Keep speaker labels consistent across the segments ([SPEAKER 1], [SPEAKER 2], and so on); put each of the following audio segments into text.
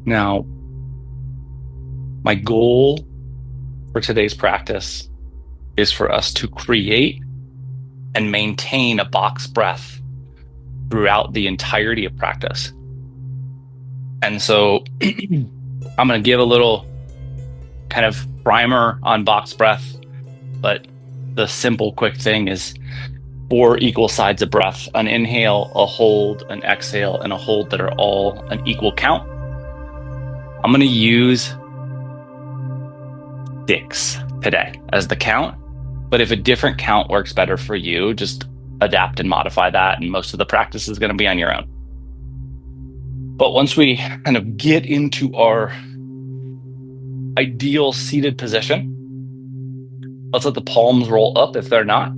[SPEAKER 1] Now, my goal for today's practice is for us to create and maintain a box breath throughout the entirety of practice. And so I'm going to give a little kind of primer on box breath, but the simple, quick thing is 4 equal sides of breath: an inhale, a hold, an exhale, and a hold that are all an equal count. I'm going to use 6 today as the count, but if a different count works better for you, just adapt and modify that, and most of the practice is going to be on your own. But once we kind of get into our ideal seated position, let's let the palms roll up if they're not.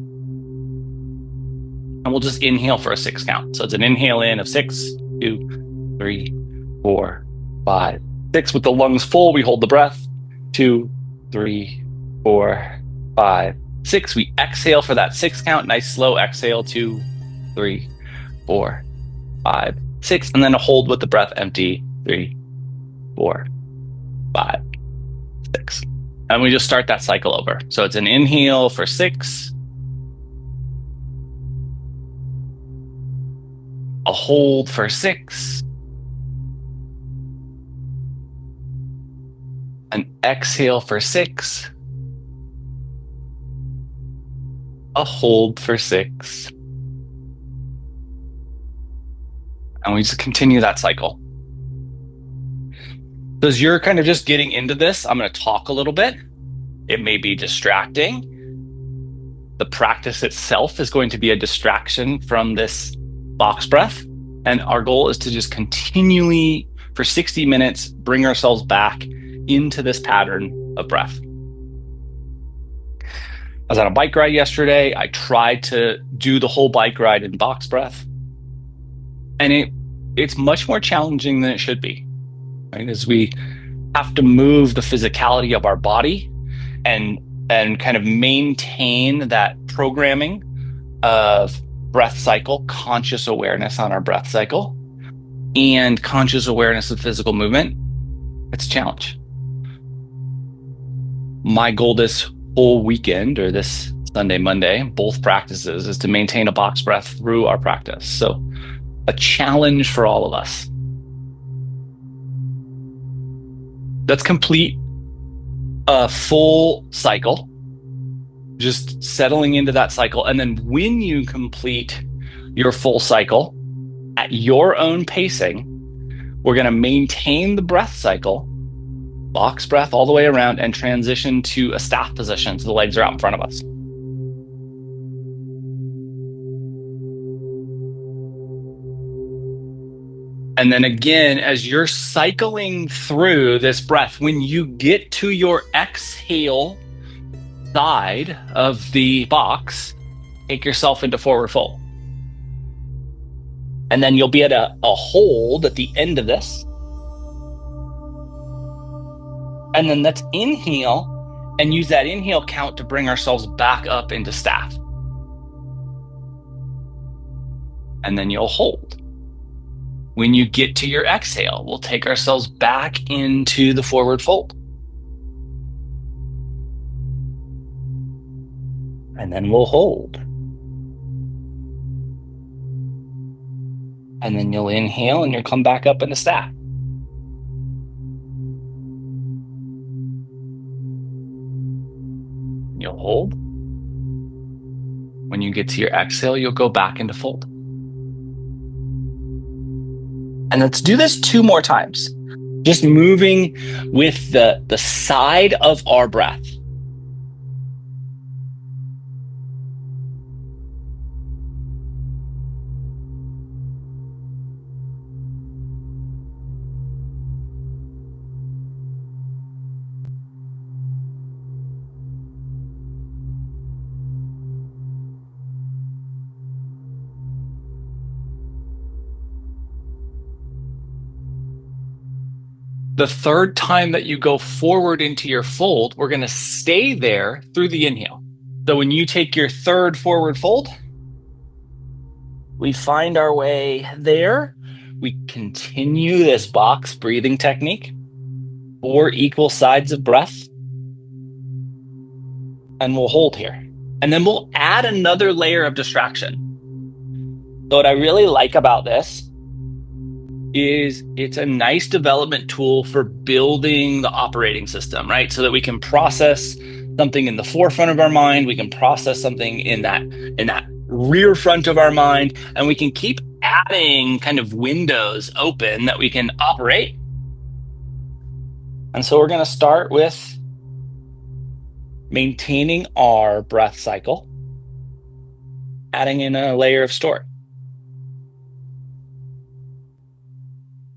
[SPEAKER 1] And we'll just inhale for a 6 count. So it's an inhale in of 6, 2, 3, 4, 5, 6. With the lungs full, we hold the breath. 2, 3, 4, 5, 6. We exhale for that 6 count. Nice slow exhale. 2, 3, 4, 5, 6. And then a hold with the breath empty. 3, 4, 5, 6. And we just start that cycle over. So it's an inhale for 6, a hold for 6, an exhale for 6, a hold for 6, and we just continue that cycle. So as you're kind of just getting into this, I'm going to talk a little bit. It may be distracting. The practice itself is going to be a distraction from this box breath. And our goal is to just continually, for 60 minutes, bring ourselves back into this pattern of breath. I was on a bike ride yesterday. I tried to do the whole bike ride in box breath. And it's much more challenging than it should be, right? As we have to move the physicality of our body and kind of maintain that programming of breath cycle, conscious awareness on our breath cycle, and conscious awareness of physical movement. It's a challenge. My goal this whole weekend, or this Sunday, Monday, both practices, is to maintain a box breath through our practice. So a challenge for all of us. Let's complete a full cycle, just settling into that cycle. And then when you complete your full cycle at your own pacing, we're going to maintain the breath cycle, box breath all the way around, and transition to a staff position so the legs are out in front of us. And then again, as you're cycling through this breath, when you get to your exhale side of the box, take yourself into forward fold. And then you'll be at a hold at the end of this. And then let's inhale and use that inhale count to bring ourselves back up into staff. And then you'll hold. When you get to your exhale, we'll take ourselves back into the forward fold. And then we'll hold. And then you'll inhale and you'll come back up into staff. You'll hold. When you get to your exhale, you'll go back into fold. And let's do this 2 more times. Just moving with the side of our breath. The third time that you go forward into your fold, we're going to stay there through the inhale. So when you take your third forward fold, we find our way there. we continue this box breathing technique, 4 equal sides of breath, and we'll hold here. And then we'll add another layer of distraction. So what I really like about this is it's a nice development tool for building the operating system, right? So that we can process something in the forefront of our mind, we can process something in that rear front of our mind, and we can keep adding kind of windows open that we can operate. And so we're going to start with maintaining our breath cycle, adding in a layer of story.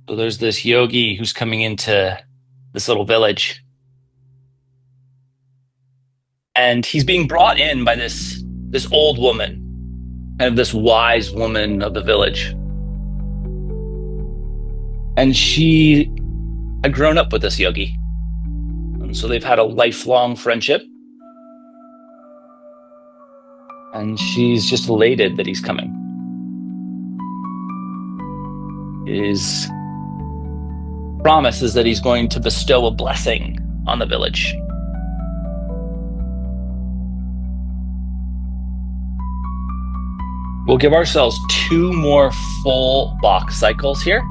[SPEAKER 1] So there's this yogi who's coming into this little village, and he's being brought in by this old woman, kind of this wise woman of the village. And she had grown up with this yogi. And so they've had a lifelong friendship. And she's just elated that he's coming. His promise is that he's going to bestow a blessing on the village. We'll give ourselves 2 more full box cycles here.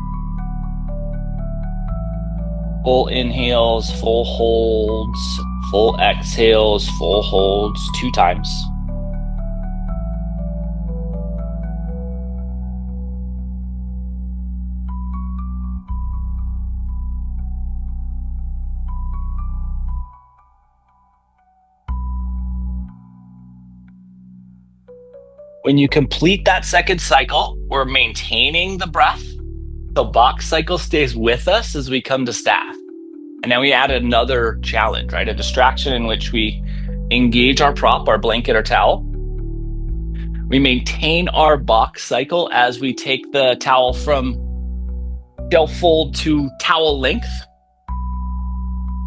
[SPEAKER 1] Full inhales, full holds, full exhales, full holds 2 times. When you complete that second cycle, we're maintaining the breath. The box cycle stays with us as we come to staff. And now we add another challenge, right? A distraction in which we engage our prop, our blanket or towel. We maintain our box cycle as we take the towel from shelf fold to towel length.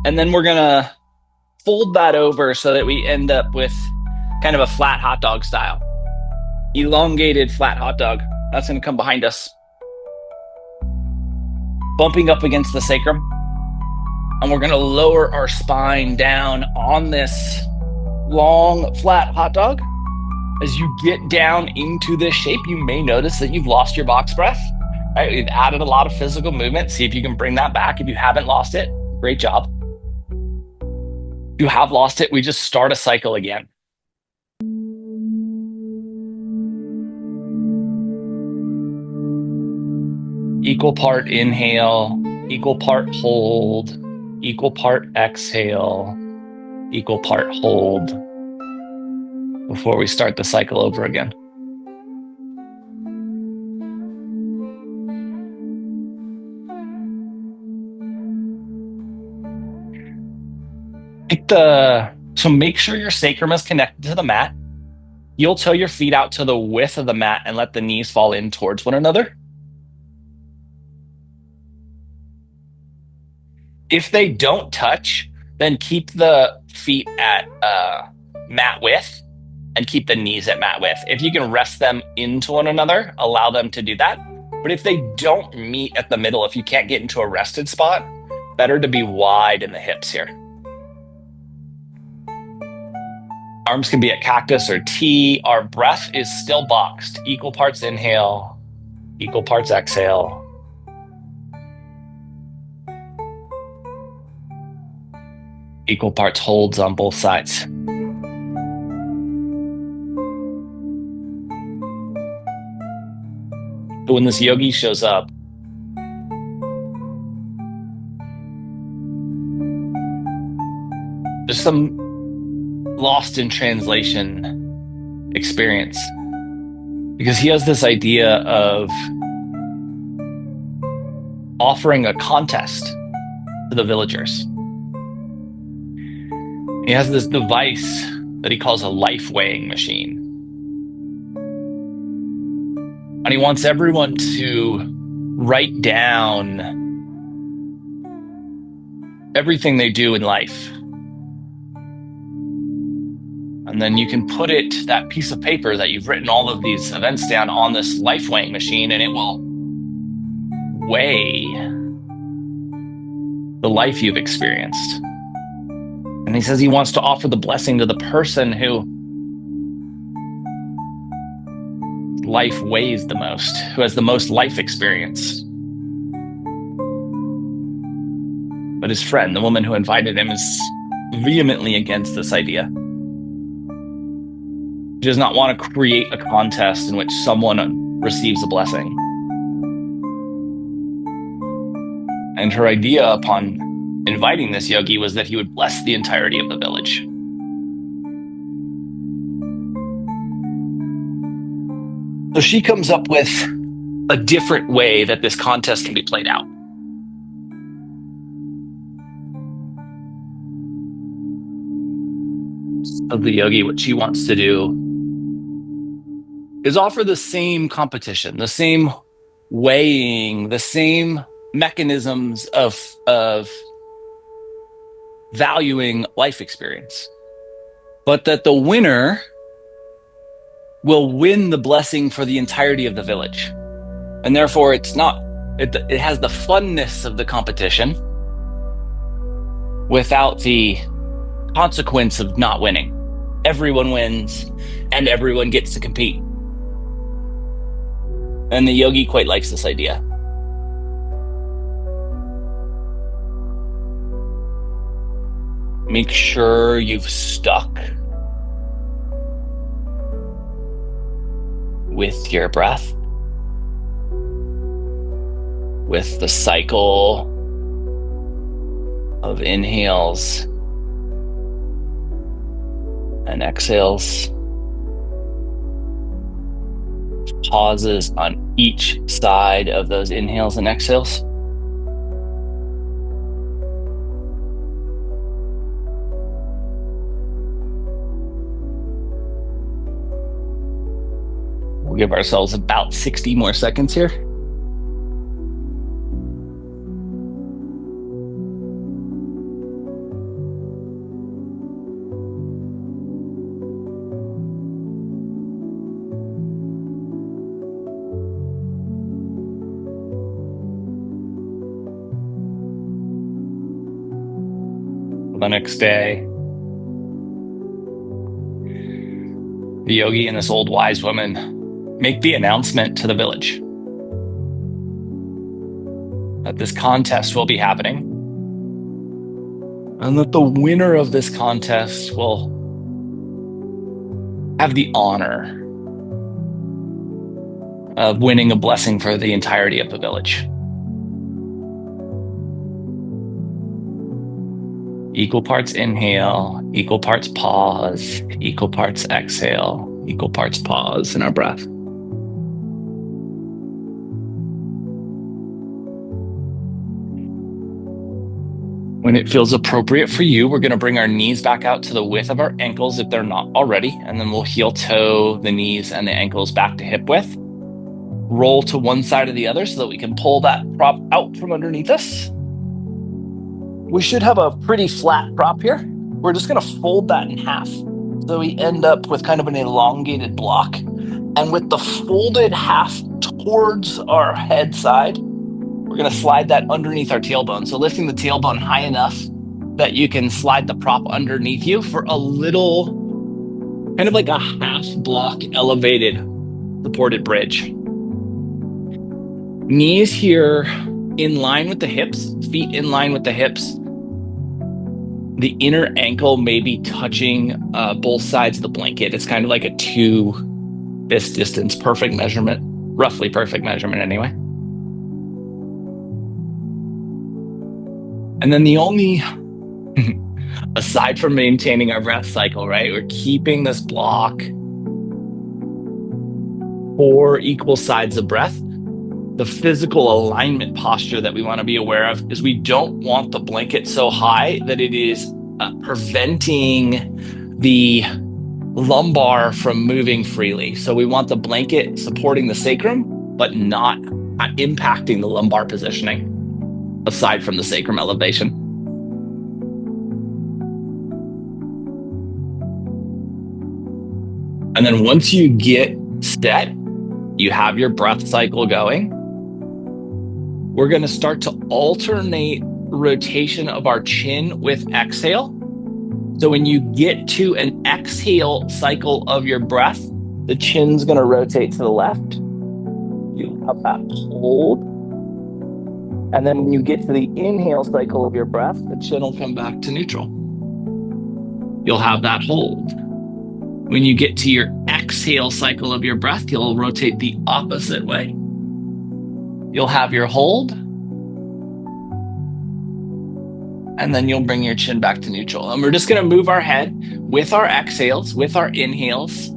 [SPEAKER 1] And then we're going to fold that over so that we end up with kind of a flat hot dog style. Elongated flat hot dog. That's going to come behind us, bumping up against the sacrum. And we're going to lower our spine down on this long flat hot dog. As you get down into this shape, you may notice that you've lost your box breath. Right? We've added a lot of physical movement. See if you can bring that back. If you haven't lost it, great job. If you have lost it, we just start a cycle again. Equal part inhale, equal part hold, equal part exhale, equal part hold before we start the cycle over again. So make sure your sacrum is connected to the mat. You'll toe your feet out to the width of the mat and let the knees fall in towards one another. If they don't touch, then keep the feet at mat width and keep the knees at mat width. If you can rest them into one another, allow them to do that. But if they don't meet at the middle, if you can't get into a rested spot, better to be wide in the hips here. Arms can be at cactus or T. Our breath is still boxed. Equal parts inhale, equal parts exhale. Equal parts holds on both sides. So when this yogi shows up, there's some lost in translation experience, because he has this idea of offering a contest to the villagers. He has this device that he calls a life weighing machine. And he wants everyone to write down everything they do in life. And then you can put that piece of paper that you've written all of these events down on this life weighing machine, and it will weigh the life you've experienced. And he says he wants to offer the blessing to the person who life weighs the most, who has the most life experience. But his friend, the woman who invited him, is vehemently against this idea. She does not want to create a contest in which someone receives a blessing. And her idea upon inviting this yogi was that he would bless the entirety of the village. So she comes up with a different way that this contest can be played out. Of the yogi, what she wants to do is offer the same competition, the same weighing, the same mechanisms of valuing life experience, but that the winner will win the blessing for the entirety of the village. And therefore it has the funness of the competition without the consequence of not winning. Everyone wins and everyone gets to compete. And the yogi quite likes this idea. Make sure you've stuck with your breath, with the cycle of inhales and exhales, pauses on each side of those inhales and exhales. We'll give ourselves about 60 more seconds here. The next day, the yogi and this old wise woman make the announcement to the village that this contest will be happening and that the winner of this contest will have the honor of winning a blessing for the entirety of the village. Equal parts inhale, equal parts pause, equal parts exhale, equal parts pause in our breath. When it feels appropriate for you, we're going to bring our knees back out to the width of our ankles if they're not already, and then we'll heel toe the knees and the ankles back to hip width. Roll to one side or the other so that we can pull that prop out from underneath us. We should have a pretty flat prop here. We're just going to fold that in half. So we end up with kind of an elongated block. And with the folded half towards our head side, we're going to slide that underneath our tailbone. So lifting the tailbone high enough that you can slide the prop underneath you for a little, kind of like a half block elevated supported bridge. Knees here in line with the hips, feet in line with the hips. The inner ankle may be touching both sides of the blanket. It's kind of like a this distance, perfect measurement, roughly perfect measurement anyway. And then the only, aside from maintaining our breath cycle, right, we're keeping this block 4 equal sides of breath. The physical alignment posture that we want to be aware of is we don't want the blanket so high that it is preventing the lumbar from moving freely. So we want the blanket supporting the sacrum, but not impacting the lumbar positioning, aside from the sacrum elevation. And then once you get set, you have your breath cycle going. we're going to start to alternate rotation of our chin with exhale. So when you get to an exhale cycle of your breath, the chin's going to rotate to the left. You have that hold. And then when you get to the inhale cycle of your breath, the chin will come back to neutral. You'll have that hold. When you get to your exhale cycle of your breath, you'll rotate the opposite way. You'll have your hold. And then you'll bring your chin back to neutral. And we're just going to move our head with our exhales, with our inhales.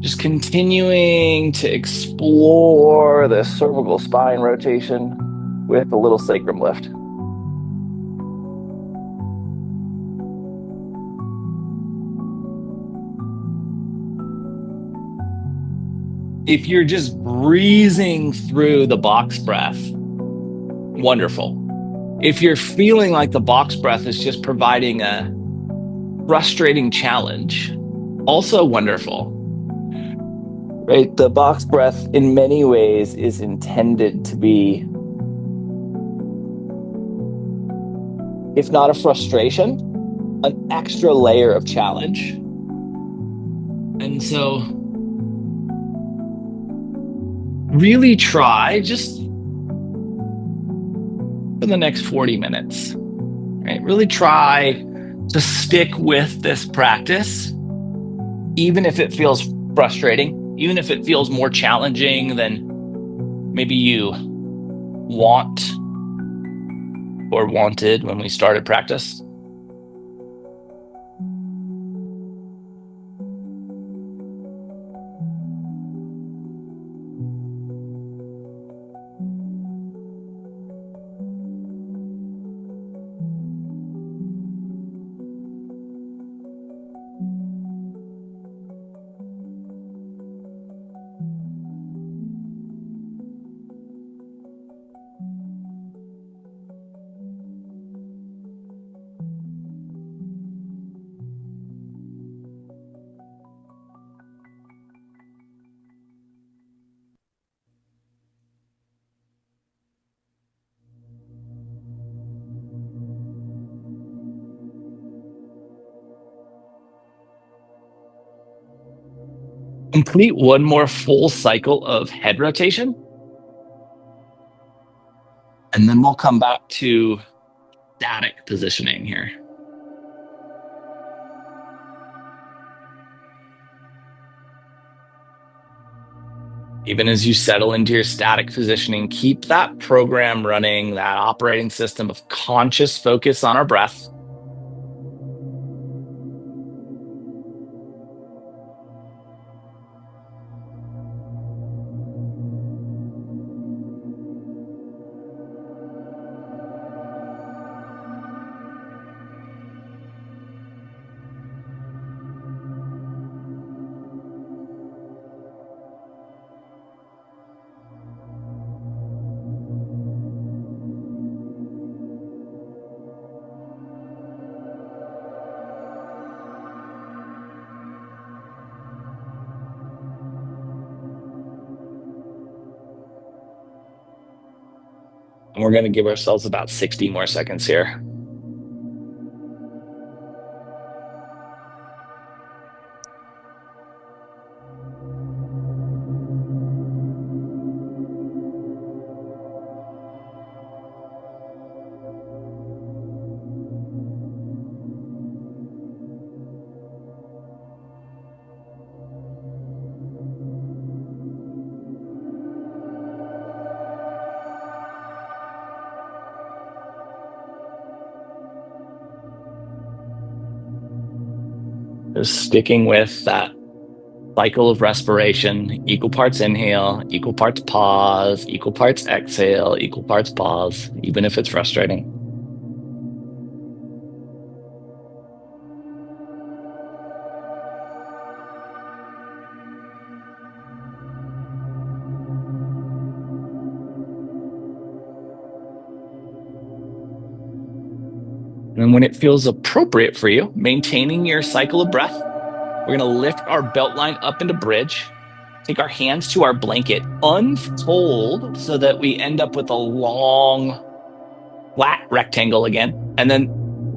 [SPEAKER 1] Just continuing to explore the cervical spine rotation with a little sacrum lift. If you're just breezing through the box breath, wonderful. If you're feeling like the box breath is just providing a frustrating challenge, also wonderful. Right? The box breath in many ways is intended to be, if not a frustration, an extra layer of challenge. And so really try just for the next 40 minutes, right? Really try to stick with this practice, even if it feels frustrating, even if it feels more challenging than maybe you want or wanted when we started practice. Complete one more full cycle of head rotation. And then we'll come back to static positioning here. Even as you settle into your static positioning, keep that program running, that operating system of conscious focus on our breath. And we're going to give ourselves about 60 more seconds here. Just sticking with that cycle of respiration, equal parts inhale, equal parts pause, equal parts exhale, equal parts pause, even if it's frustrating. And when it feels appropriate for you, maintaining your cycle of breath, we're going to lift our belt line up into bridge. take our hands to our blanket, unfold so that we end up with a long, flat rectangle again, and then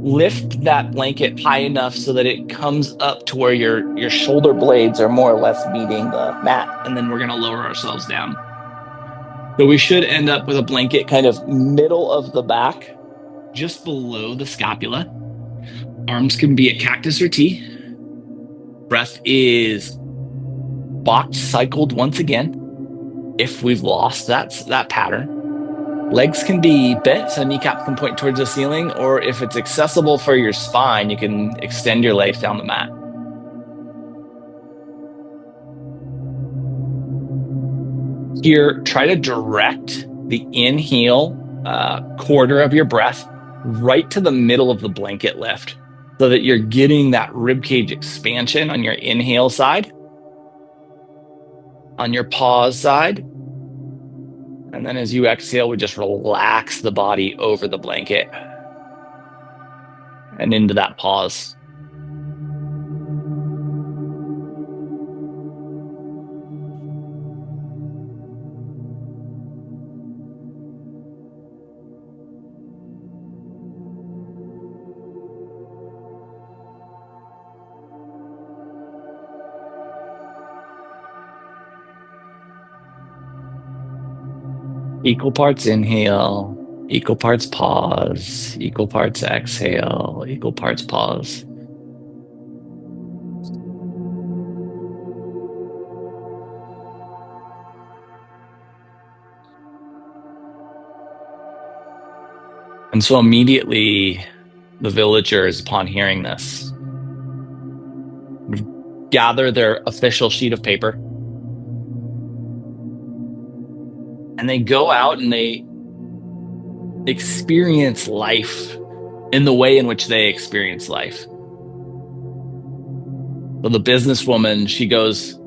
[SPEAKER 1] lift that blanket high enough so that it comes up to where your shoulder blades are more or less meeting the mat, and then we're going to lower ourselves down. So we should end up with a blanket kind of middle of the back, just below the scapula. Arms can be a cactus or T. Breath is box cycled once again if we've lost that pattern. Legs can be bent, so kneecaps can point towards the ceiling, or if it's accessible for your spine, you can extend your legs down the mat. Here, try to direct the inhale quarter of your breath right to the middle of the blanket lift so that you're getting that ribcage expansion on your inhale side, on your pause side. And then as you exhale, we just relax the body over the blanket and into that pause. Equal parts inhale, equal parts pause, equal parts exhale, equal parts pause. And so immediately the villagers, upon hearing this, gather their official sheet of paper and they go out and they experience life in the way in which they experience life. So the businesswoman, she goes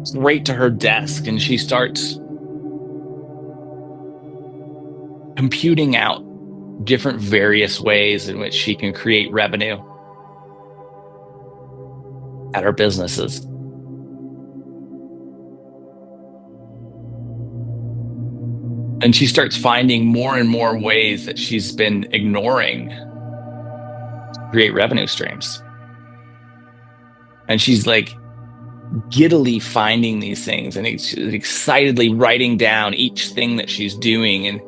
[SPEAKER 1] straight to her desk and she starts computing out different various ways in which she can create revenue at her businesses. And she starts finding more and more ways that she's been ignoring to create revenue streams. And she's like giddily finding these things and excitedly writing down each thing that she's doing. And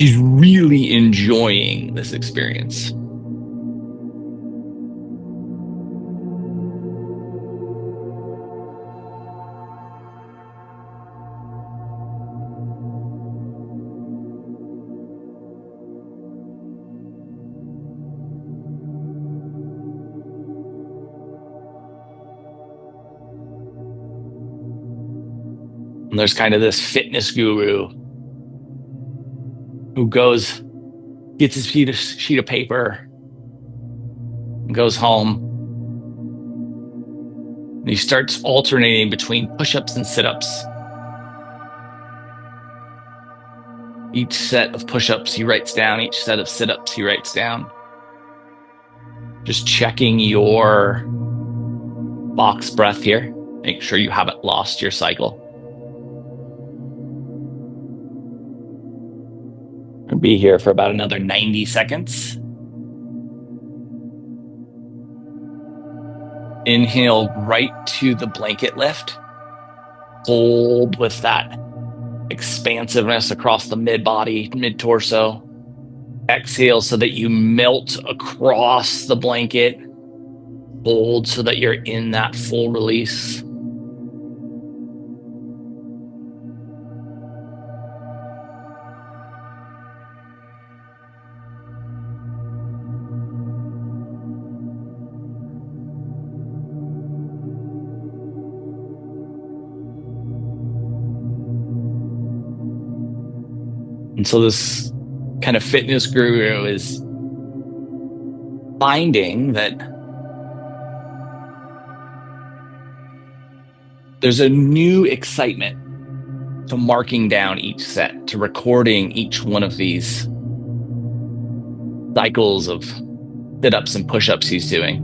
[SPEAKER 1] she's really enjoying this experience. And there's kind of this fitness guru who gets his sheet of paper, and goes home, and he starts alternating between push-ups and sit-ups. Each set of push-ups he writes down, each set of sit-ups he writes down. Just checking your box breath here. Make sure you haven't lost your cycle. I'll be here for about another 90 seconds. Inhale right to the blanket lift. Hold with that expansiveness across the mid-body, mid-torso. Exhale so that you melt across the blanket. Hold so that you're in that full release. And so this kind of fitness guru is finding that there's a new excitement to marking down each set, to recording each one of these cycles of sit-ups and push-ups he's doing.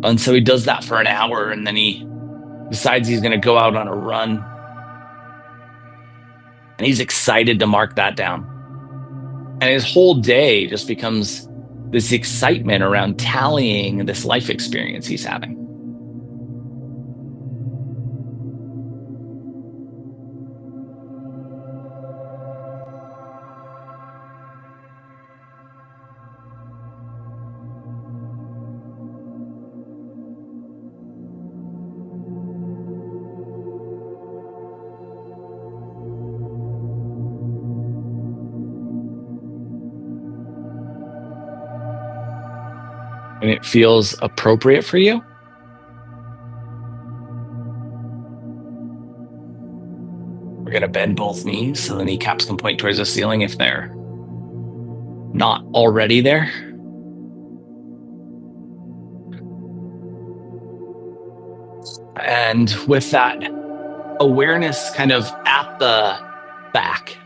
[SPEAKER 1] And so he does that for an hour, and then he decides he's going to go out on a run. And he's excited to mark that down. And his whole day just becomes this excitement around tallying this life experience he's having. And it feels appropriate for you. We're going to bend both knees so the kneecaps can point towards the ceiling if they're not already there. And with that awareness kind of at the back,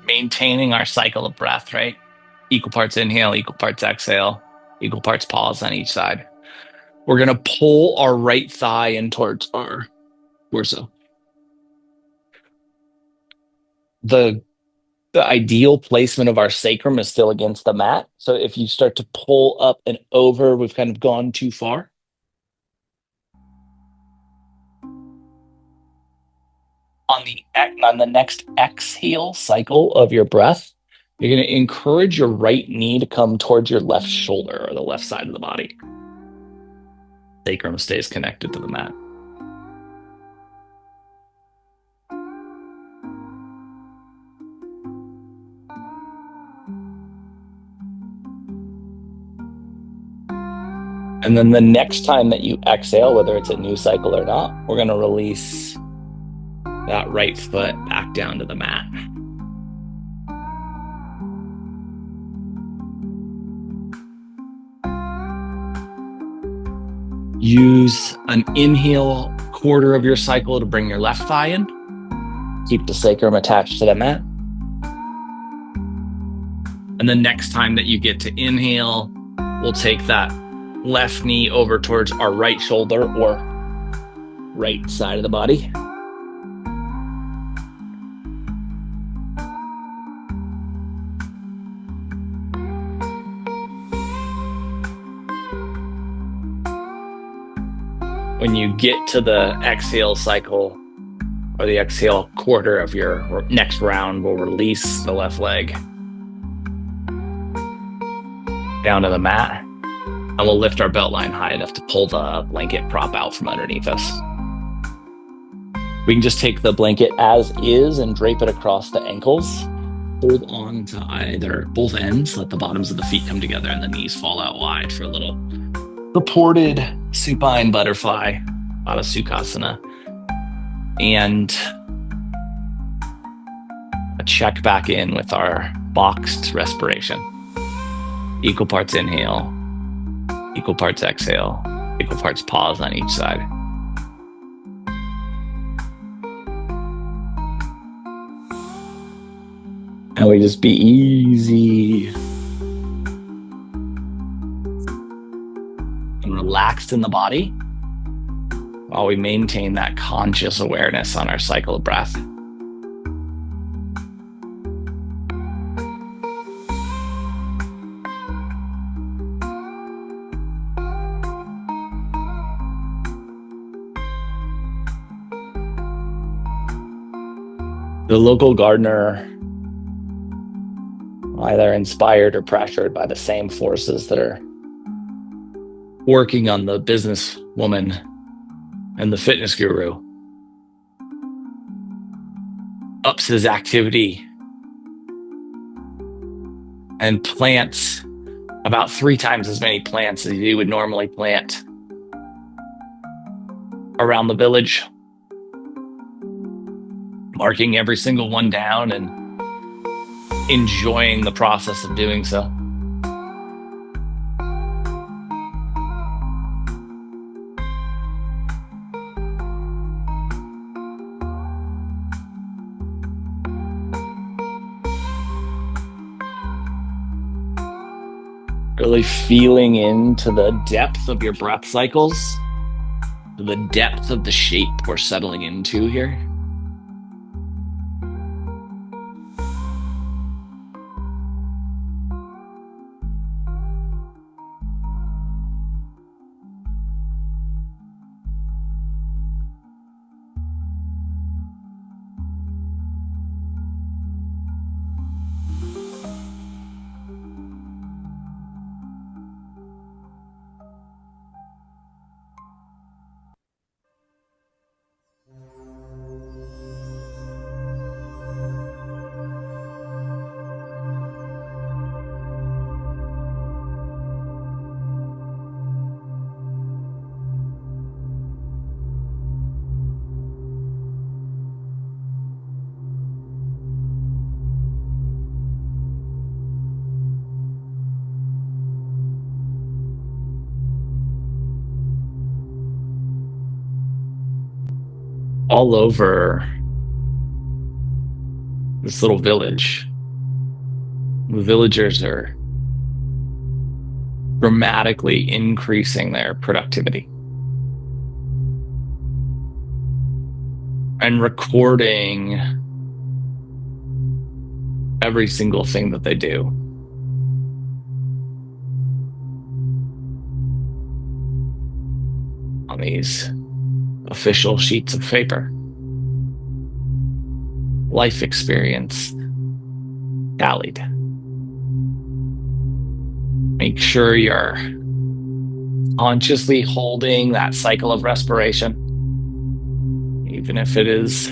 [SPEAKER 1] maintaining our cycle of breath, right? Equal parts inhale, equal parts exhale, equal parts pause on each side. We're going to pull our right thigh in towards our torso. The ideal placement of our sacrum is still against the mat. So if you start to pull up and over, we've kind of gone too far. On the next exhale cycle of your breath, you're going to encourage your right knee to come towards your left shoulder or the left side of the body. Sacrum stays connected to the mat. And then the next time that you exhale, whether it's a new cycle or not, we're going to release that right foot back down to the mat. Use an inhale quarter of your cycle to bring your left thigh in. Keep the sacrum attached to the mat. And the next time that you get to inhale, we'll take that left knee over towards our right shoulder or right side of the body. When you get to the exhale cycle or the exhale quarter of your next round, we'll release the left leg down to the mat, and we'll lift our belt line high enough to pull the blanket prop out from underneath us. We can just take the blanket as is and drape it across the ankles. Hold on to either both ends, let the bottoms of the feet come together and the knees fall out wide for a little supported supine butterfly, Adho Sukhasana. And a check back in with our boxed respiration. Equal parts inhale, equal parts exhale, equal parts pause on each side. And we just be easy and relaxed in the body while we maintain that conscious awareness on our cycle of breath. The local gardener, either inspired or pressured by the same forces that are working on the businesswoman and the fitness guru, ups his activity and plants about 3 times as many plants as he would normally plant around the village, marking every single one down and enjoying the process of doing so. Really feeling into the depth of your breath cycles, the depth of the shape we're settling into here. All over this little village, the villagers are dramatically increasing their productivity and recording every single thing that they do. On these official sheets of paper. Life experience tallied. Make sure you're consciously holding that cycle of respiration, even if it is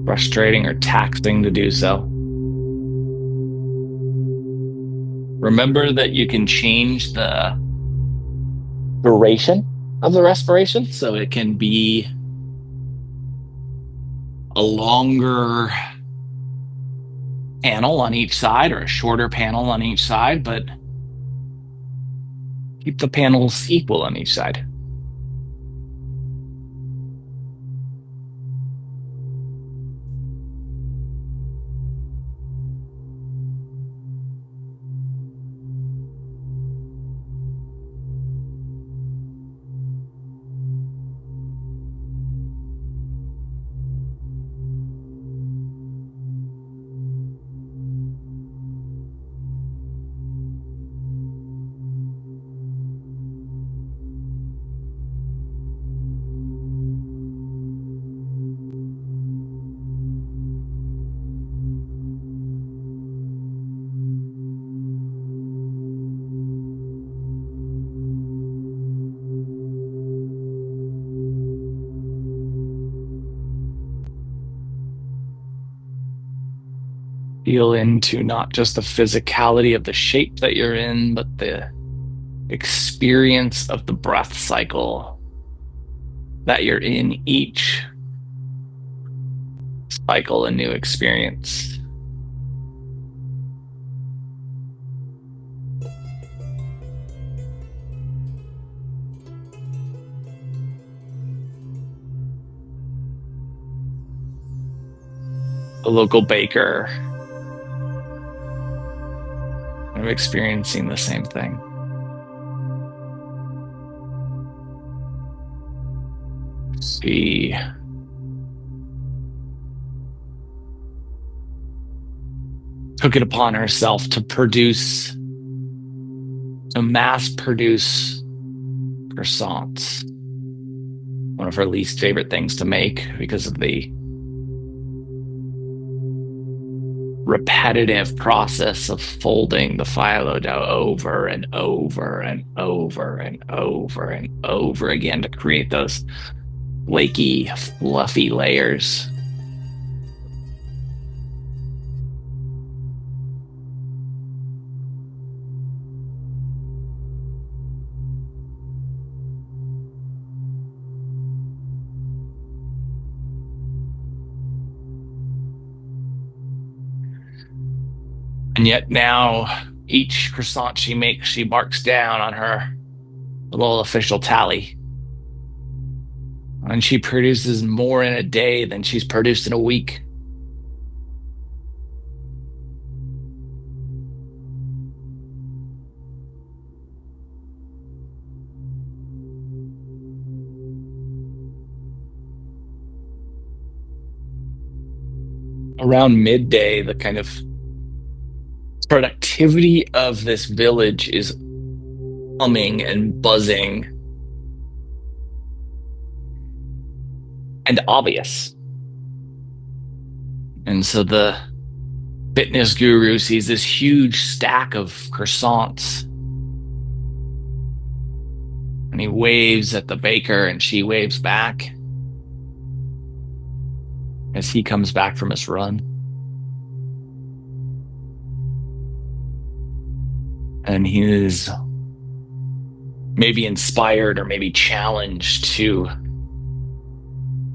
[SPEAKER 1] frustrating or taxing to do so. Remember that you can change the duration of the respiration, so it can be a longer panel on each side or a shorter panel on each side, but keep the panels equal on each side. Feel into not just the physicality of the shape that you're in, but the experience of the breath cycle that you're in each cycle, a new experience. A local baker, I'm experiencing the same thing. She took it upon herself to mass produce croissants. One of her least favorite things to make because of the repetitive process of folding the phyllo dough over and over and over and over and over again to create those flaky, fluffy layers. And yet now, each croissant she makes, she marks down on her little official tally. And she produces more in a day than she's produced in a week. around midday, the kind of productivity of this village is humming and buzzing and obvious. And so the fitness guru sees this huge stack of croissants and he waves at the baker and she waves back as he comes back from his run. And he is maybe inspired or maybe challenged to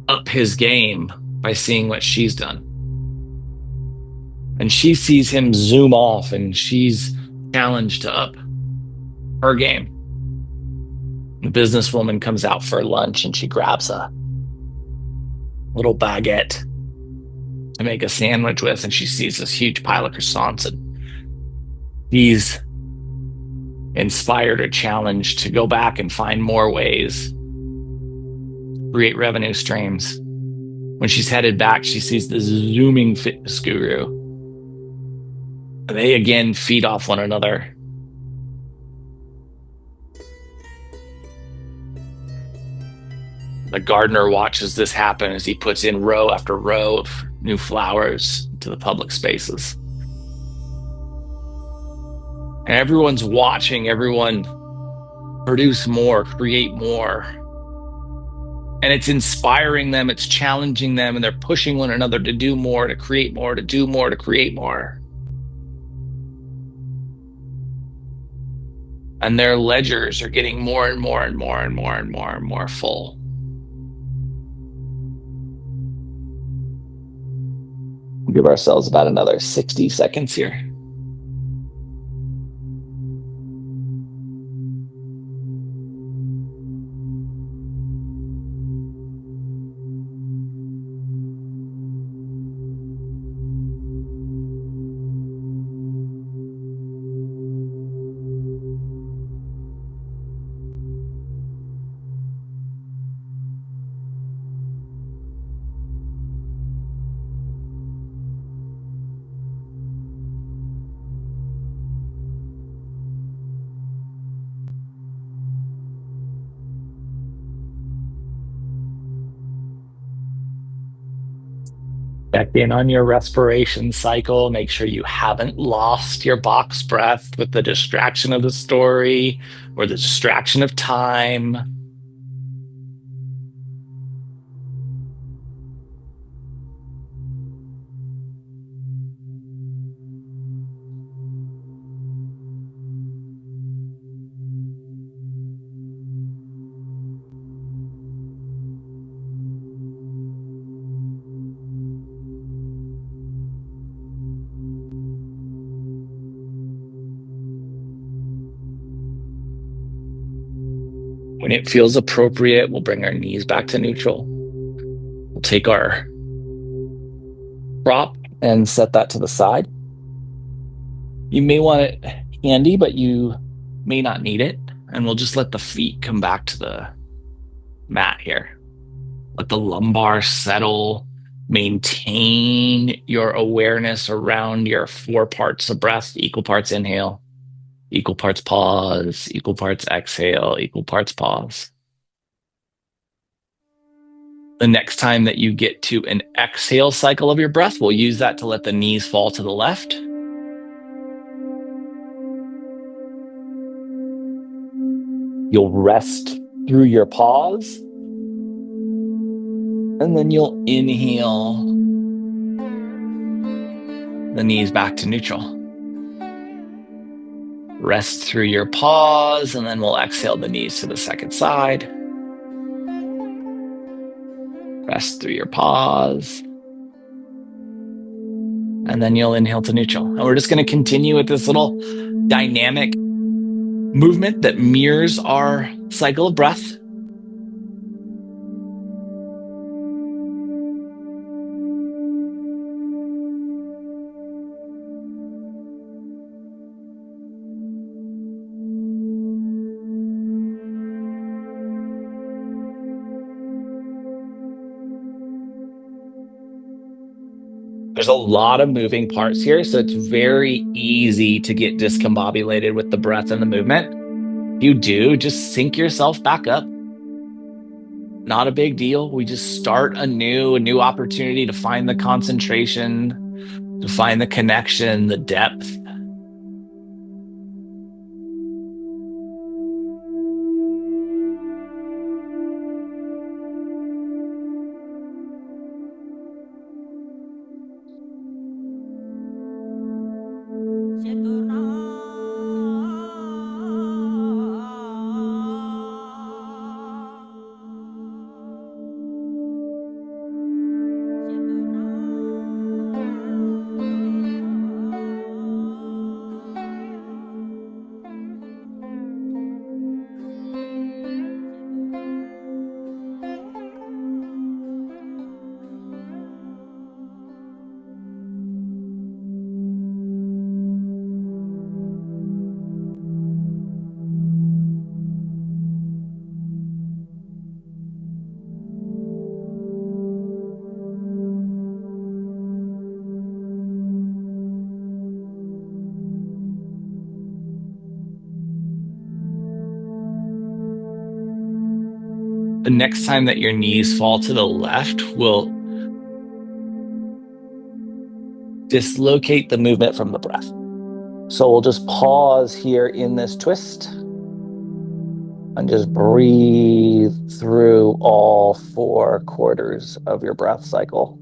[SPEAKER 1] up his game by seeing what she's done. And she sees him zoom off and she's challenged to up her game. The businesswoman comes out for lunch and she grabs a little baguette to make a sandwich with, and she sees this huge pile of croissants and he's inspired or challenged to go back and find more ways to create revenue streams. When she's headed back, she sees the zooming fitness guru. They again feed off one another. The gardener watches this happen as he puts in row after row of new flowers to the public spaces. And everyone's watching everyone produce more, create more. And it's inspiring them, it's challenging them, and they're pushing one another to do more, to create more, to do more, to create more. And their ledgers are getting more and more and more and more and more and more full. We'll give ourselves about another 60 seconds here. Check in on your respiration cycle. Make sure you haven't lost your box breath with the distraction of the story or the distraction of time. When it feels appropriate, we'll bring our knees back to neutral. We'll take our prop and set that to the side. You may want it handy, but you may not need it. And we'll just let the feet come back to the mat here. Let the lumbar settle. Maintain your awareness around your 4 parts of breath, equal parts inhale, equal parts pause, equal parts exhale, equal parts pause. The next time that you get to an exhale cycle of your breath, we'll use that to let the knees fall to the left. You'll rest through your pause. And then you'll inhale the knees back to neutral. Rest through your pause, and then we'll exhale the knees to the second side. Rest through your pause. And then you'll inhale to neutral. And we're just going to continue with this little dynamic movement that mirrors our cycle of breath. There's a lot of moving parts here, so it's very easy to get discombobulated with the breath and the movement. If you do, just sync yourself back up. Not a big deal. We just start a new opportunity to find the concentration, to find the connection, the depth. The next time that your knees fall to the left, will dislocate the movement from the breath. So we'll just pause here in this twist and just breathe through all 4 quarters of your breath cycle.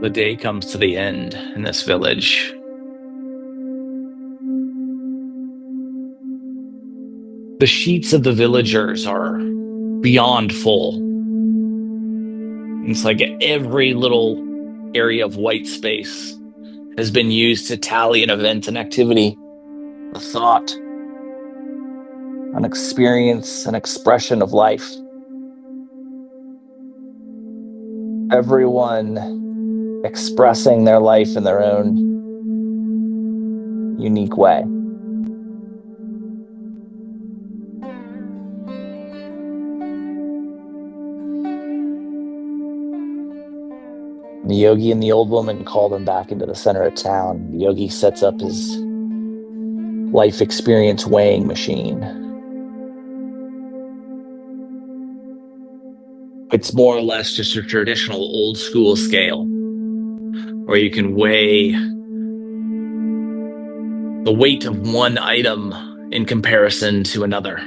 [SPEAKER 1] The day comes to the end in this village. The sheets of the villagers are beyond full. It's like every little area of white space has been used to tally an event, an activity, a thought, an experience, an expression of life. Everyone expressing their life in their own unique way. The yogi and the old woman call them back into the center of town. The yogi sets up his life experience weighing machine. It's more or less just a traditional old school scale where you can weigh the weight of one item in comparison to another.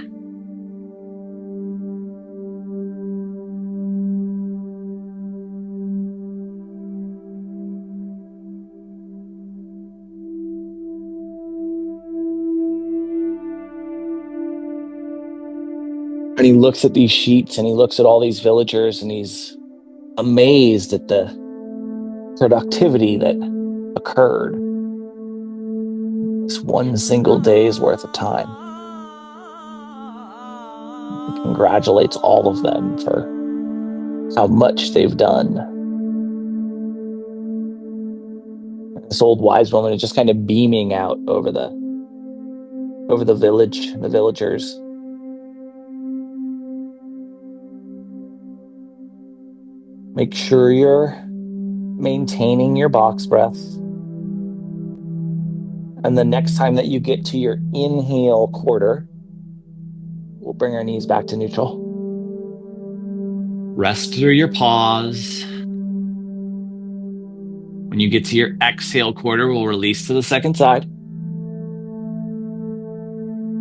[SPEAKER 1] And he looks at these sheets and he looks at all these villagers and he's amazed at the productivity that occurred this one single day's worth of time. He congratulates all of them for how much they've done. This old wise woman is just kind of beaming out over the village, the villagers. Make sure you're maintaining your box breath. And the next time that you get to your inhale quarter, we'll bring our knees back to neutral. Rest through your pause. When you get to your exhale quarter, we'll release to the second side.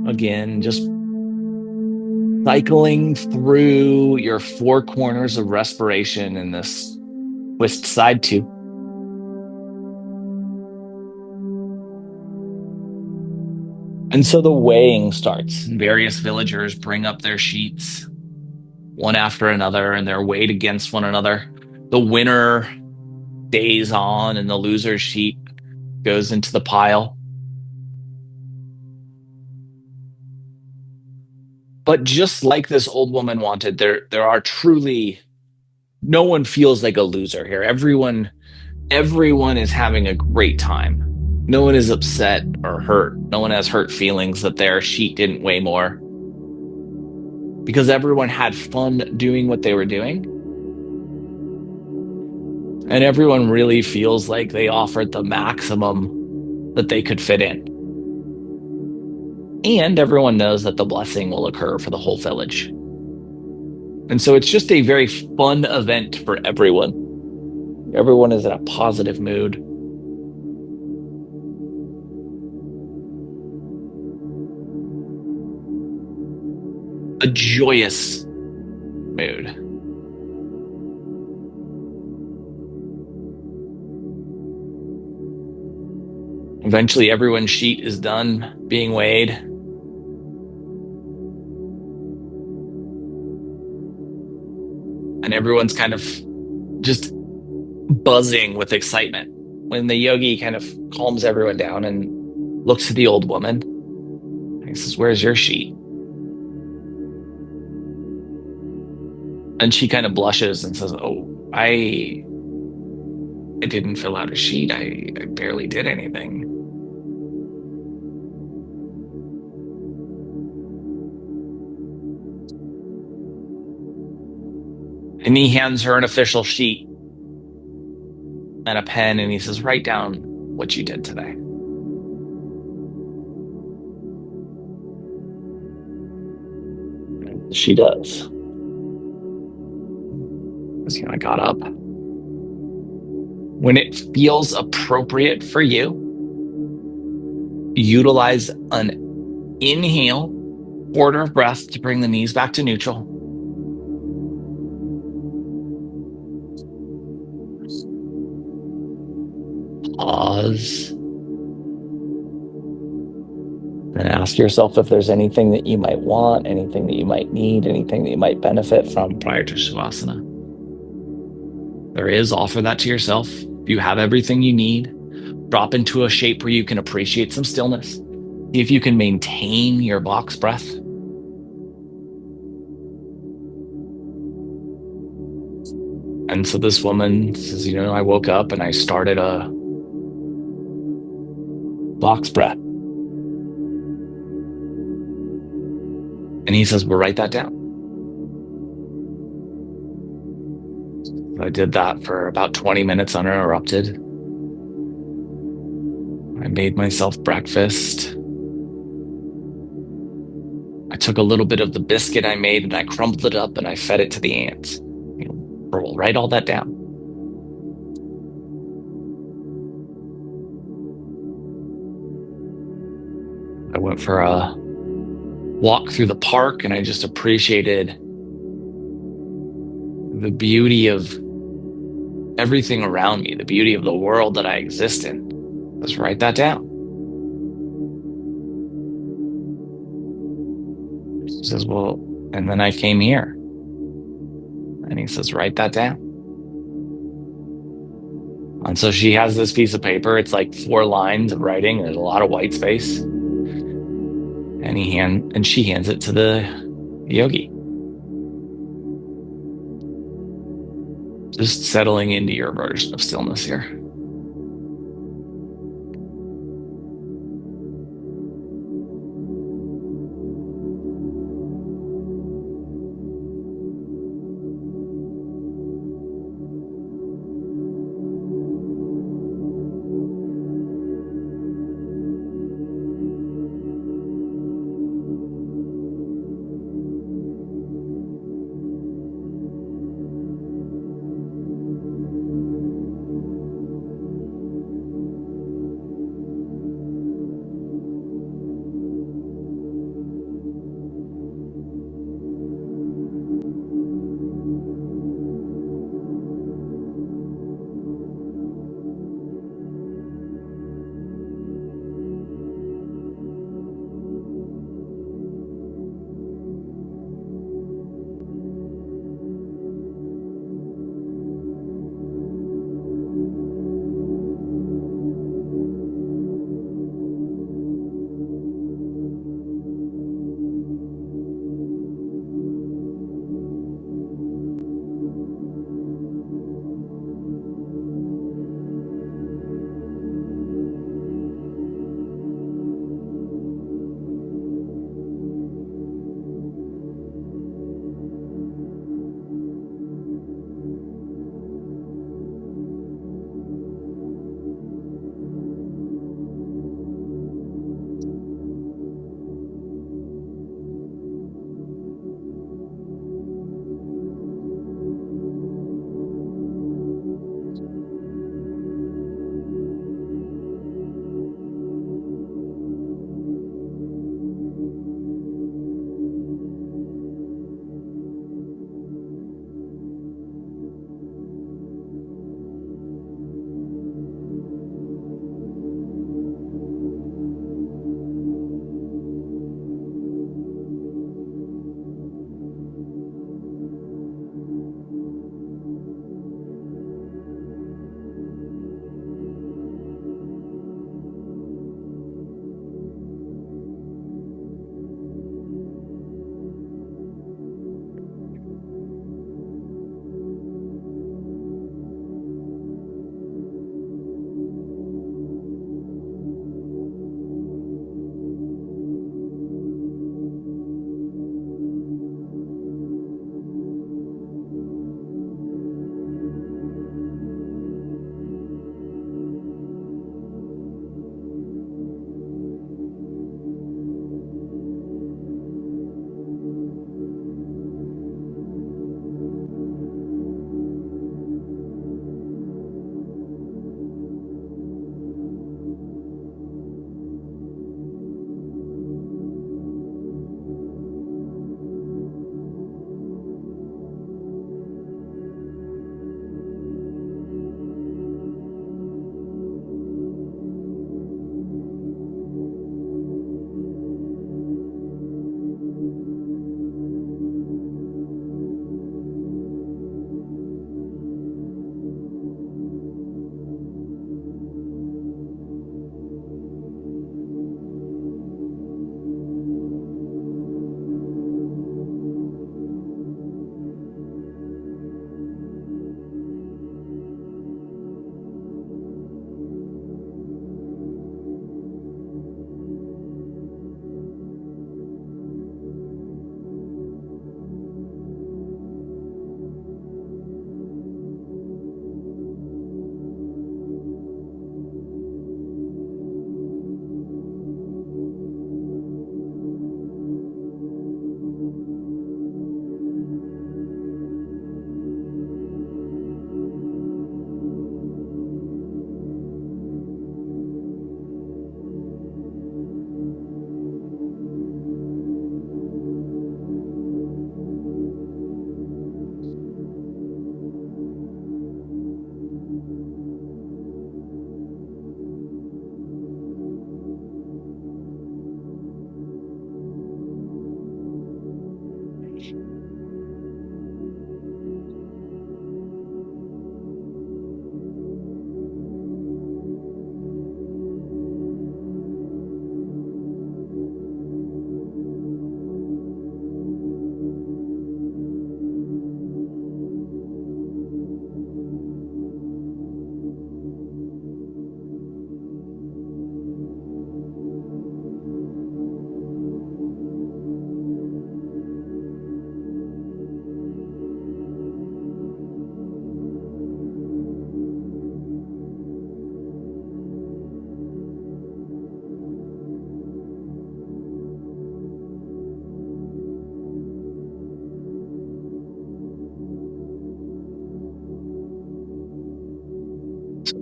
[SPEAKER 1] Again, just cycling through your 4 corners of respiration in this twist side 2. And so the weighing starts. Various villagers bring up their sheets one after another and they're weighed against one another. The winner stays on and the loser's sheet goes into the pile. But just like this old woman wanted, there are truly no one feels like a loser here. Everyone is having a great time. No one is upset or hurt. No one has hurt feelings that their sheet didn't weigh more because everyone had fun doing what they were doing. And everyone really feels like they offered the maximum that they could fit in. And everyone knows that the blessing will occur for the whole village. And so it's just a very fun event for everyone. Everyone is in a positive mood. A joyous mood. Eventually, everyone's sheet is done being weighed. And everyone's kind of just buzzing with excitement when the yogi kind of calms everyone down and looks at the old woman. He says, "Where's your sheet?" And she kind of blushes and says, "Oh, I didn't fill out a sheet. I barely did anything." And he hands her an official sheet and a pen and he says, "Write down what you did today." She does. I got up. When it feels appropriate for you, utilize an inhale, quarter of breath to bring the knees back to neutral. Pause. And ask yourself if there's anything that you might want, anything that you might need, anything that you might benefit from prior to Shavasana. There is, offer that to yourself. If you have everything you need, drop into a shape where you can appreciate some stillness. See if you can maintain your box breath. And so this woman says, I woke up and I started a box breath. And he says, "Well, write that down." I did that for about 20 minutes uninterrupted. I made myself breakfast. I took a little bit of the biscuit I made and I crumbled it up and I fed it to the ants. We'll write all that down. I went for a walk through the park and I just appreciated the beauty of everything around me, the beauty of the world that I exist in. Let's write that down. She says, "Well," and then I came here. And he says, "Write that down." And so she has this piece of paper. It's like 4 lines of writing. There's a lot of white space. And she hands it to the yogi. Just settling into your version of stillness here.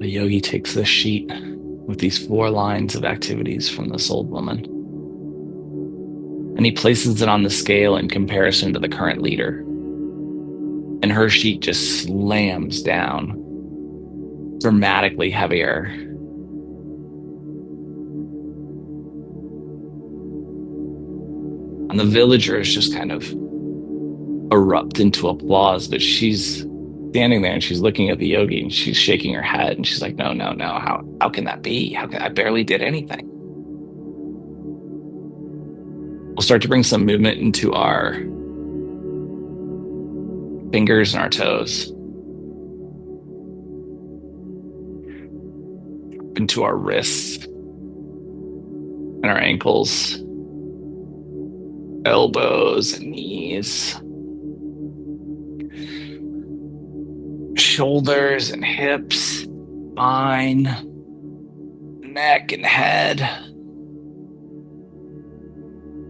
[SPEAKER 1] The yogi takes this sheet with these 4 lines of activities from this old woman, and he places it on the scale in comparison to the current leader. And her sheet just slams down, dramatically heavier. And the villagers just kind of erupt into applause, but she's standing there and she's looking at the yogi and she's shaking her head and she's like, no, no, no. How can that be? How can I barely did anything? We'll start to bring some movement into our fingers and our toes, into our wrists and our ankles, elbows and knees, shoulders and hips, spine, neck and head,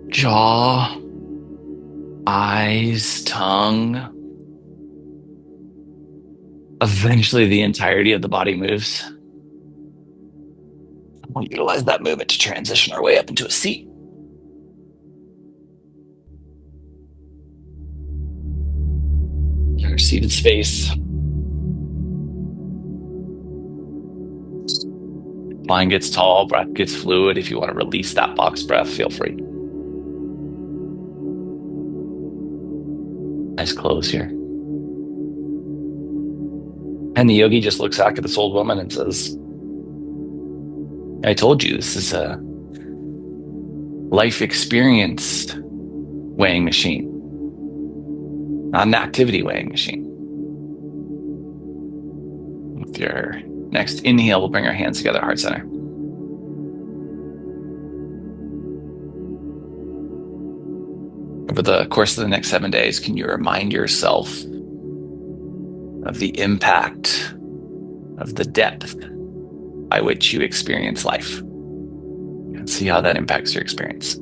[SPEAKER 1] jaw, eyes, tongue. Eventually, the entirety of the body moves. We'll utilize that movement to transition our way up into a seat. Our seated space. Spine gets tall, breath gets fluid. If you want to release that box breath, feel free. Eyes closed here. And the yogi just looks back at this old woman and says, I told you this is a life experienced weighing machine, not an activity weighing machine. With your next inhale, we'll bring our hands together, heart center. Over the course of the next 7 days, can you remind yourself of the impact, of the depth by which you experience life, and see how that impacts your experience?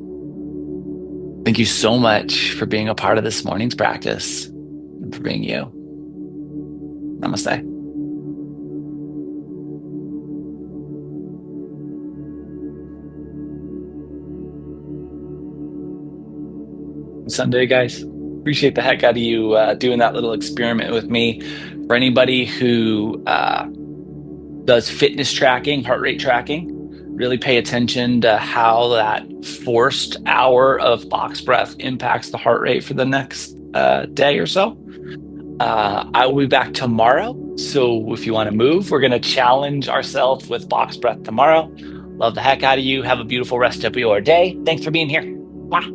[SPEAKER 1] Thank you so much for being a part of this morning's practice and for being you. Namaste. Sunday, guys. Appreciate the heck out of you doing that little experiment with me. For anybody who does fitness tracking, heart rate tracking, really pay attention to how that forced hour of box breath impacts the heart rate for the next day or so. I will be back tomorrow. So if you want to move, we're going to challenge ourselves with box breath tomorrow. Love the heck out of you. Have a beautiful rest of your day. Thanks for being here. Bye.